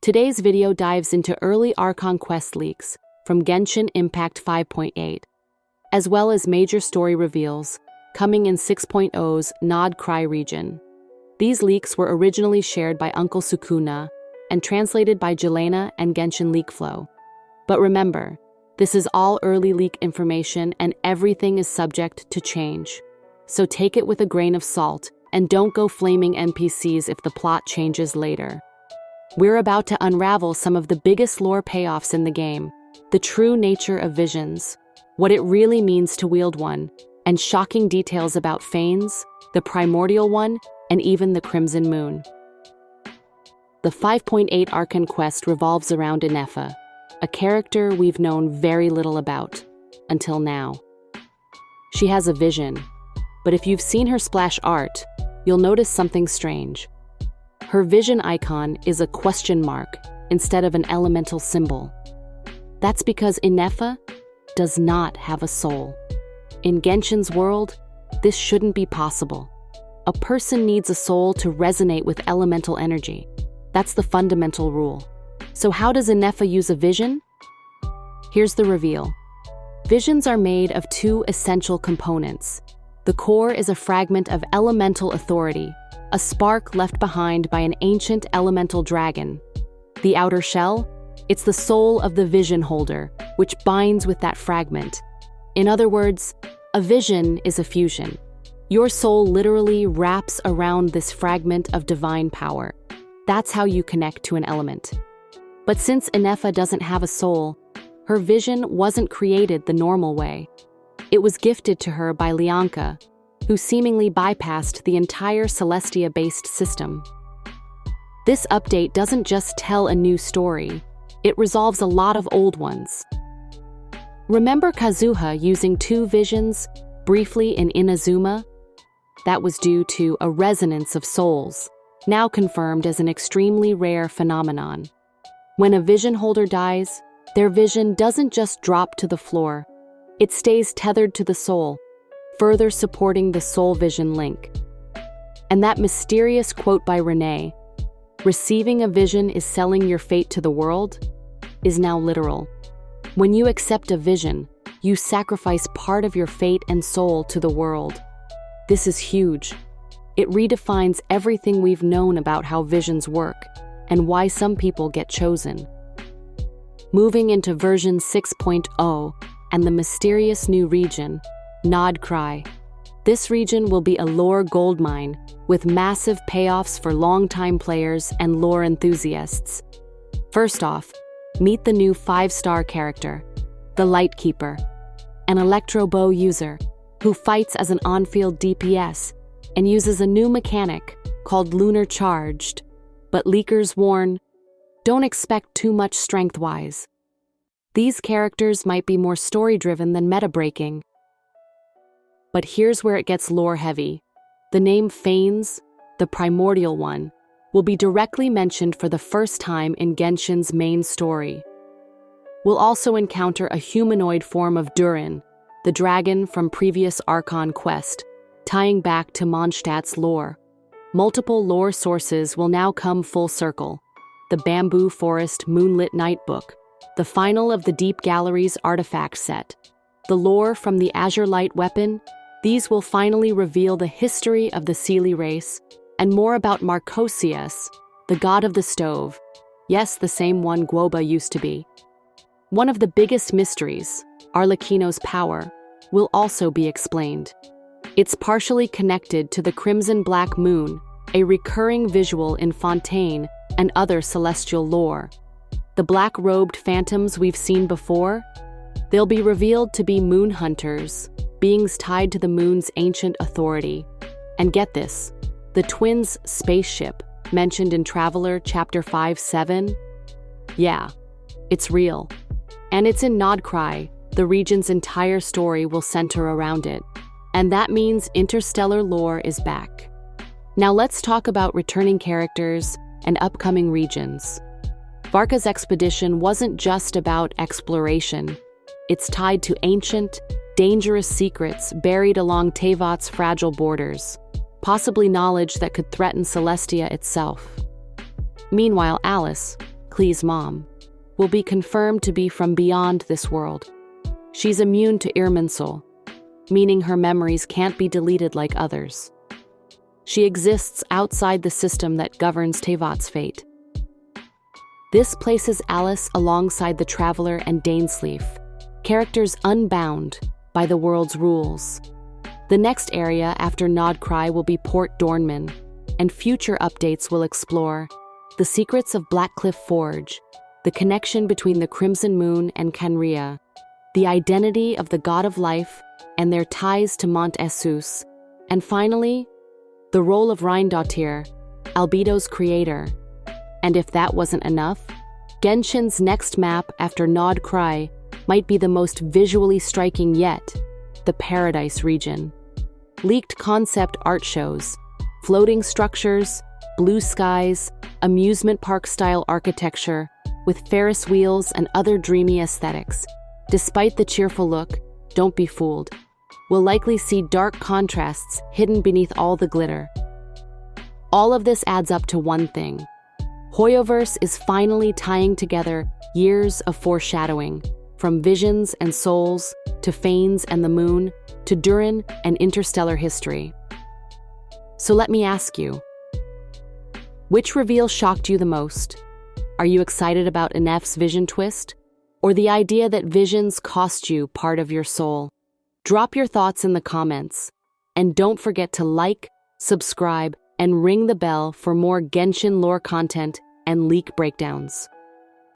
Today's video dives into early Archon quest leaks from Genshin Impact 5.8, as well as major story reveals coming in 6.0's Nodcry region. These leaks were originally shared by Uncle Sukuna and translated by Jelena and Genshin Leakflow. But remember, this is all early leak information and everything is subject to change. So take it with a grain of salt and don't go flaming NPCs if the plot changes later. We're about to unravel some of the biggest lore payoffs in the game, the true nature of visions, what it really means to wield one, and shocking details about Fanes, the primordial one, and even the Crimson Moon. The 5.8 Archon quest revolves around Inefa, a character we've known very little about, until now. She has a vision, but if you've seen her splash art, you'll notice something strange. Her vision icon is a question mark instead of an elemental symbol. That's because Inefa does not have a soul. In Genshin's world, this shouldn't be possible. A person needs a soul to resonate with elemental energy. That's the fundamental rule. So how does Inefa use a vision? Here's the reveal. Visions are made of two essential components. The core is a fragment of elemental authority, a spark left behind by an ancient elemental dragon. The outer shell? It's the soul of the vision holder, which binds with that fragment. In other words, a vision is a fusion. Your soul literally wraps around this fragment of divine power. That's how you connect to an element. But since Inefa doesn't have a soul, her vision wasn't created the normal way. It was gifted to her by Lianka, who seemingly bypassed the entire Celestia-based system. This update doesn't just tell a new story, it resolves a lot of old ones. Remember Kazuha using two visions briefly in Inazuma? That was due to a resonance of souls, now confirmed as an extremely rare phenomenon. When a vision holder dies, their vision doesn't just drop to the floor, it stays tethered to the soul, further supporting the soul vision link. And that mysterious quote by Renee, "Receiving a vision is selling your fate to the world," is now literal. When you accept a vision, you sacrifice part of your fate and soul to the world. This is huge. It redefines everything we've known about how visions work and why some people get chosen. Moving into version 6.0 and the mysterious new region, Nodcry. This region will be a lore goldmine with massive payoffs for longtime players and lore enthusiasts. First off, meet the new 5-star character, the Lightkeeper, an electro bow user who fights as an on-field DPS and uses a new mechanic called Lunar Charged, but leakers warn, don't expect too much strength-wise. These characters might be more story-driven than meta-breaking. But here's where it gets lore-heavy. The name Fanes, the primordial one, will be directly mentioned for the first time in Genshin's main story. We'll also encounter a humanoid form of Durin, the dragon from previous Archon quest, tying back to Mondstadt's lore. Multiple lore sources will now come full circle. The Bamboo Forest Moonlit Night book, the final of the Deep Galleries artifact set, the lore from the Azure Light weapon. These will finally reveal the history of the Seelie race and more about Marcosius, the god of the stove. Yes, the same one Guoba used to be. One of the biggest mysteries, Arlecchino's power, will also be explained. It's partially connected to the Crimson Black Moon, a recurring visual in Fontaine and other celestial lore. The black-robed phantoms we've seen before, they'll be revealed to be moon hunters, beings tied to the moon's ancient authority. And get this, the twins' spaceship, mentioned in Traveler Chapter 5-7? Yeah, it's real. And it's in Nodcry, the region's entire story will center around it. And that means interstellar lore is back. Now let's talk about returning characters and upcoming regions. Varka's expedition wasn't just about exploration. It's tied to ancient, dangerous secrets buried along Teyvat's fragile borders, possibly knowledge that could threaten Celestia itself. Meanwhile, Alice, Klee's mom, will be confirmed to be from beyond this world. She's immune to Irminsul, meaning her memories can't be deleted like others. She exists outside the system that governs Tevat's fate. This places Alice alongside the Traveler and Dainsleif, characters unbound by the world's rules. The next area after Nodcry will be Port Dornman, and future updates will explore the secrets of Blackcliff Forge, the connection between the Crimson Moon and Canria, the identity of the God of Life and their ties to Mont Essus, and finally, the role of Rheindatir, Albedo's creator. And if that wasn't enough, Genshin's next map after Nodcry might be the most visually striking yet, the Paradise region. Leaked concept art shows, floating structures, blue skies, amusement park-style architecture, with Ferris wheels and other dreamy aesthetics. Despite the cheerful look, don't be fooled. We'll likely see dark contrasts hidden beneath all the glitter. All of this adds up to one thing. Hoyoverse is finally tying together years of foreshadowing, from visions and souls, to Fanes and the Moon, to Durin and interstellar history. So let me ask you, which reveal shocked you the most? Are you excited about Enef's vision twist? Or the idea that visions cost you part of your soul? Drop your thoughts in the comments. And don't forget to like, subscribe, and ring the bell for more Genshin lore content and leak breakdowns.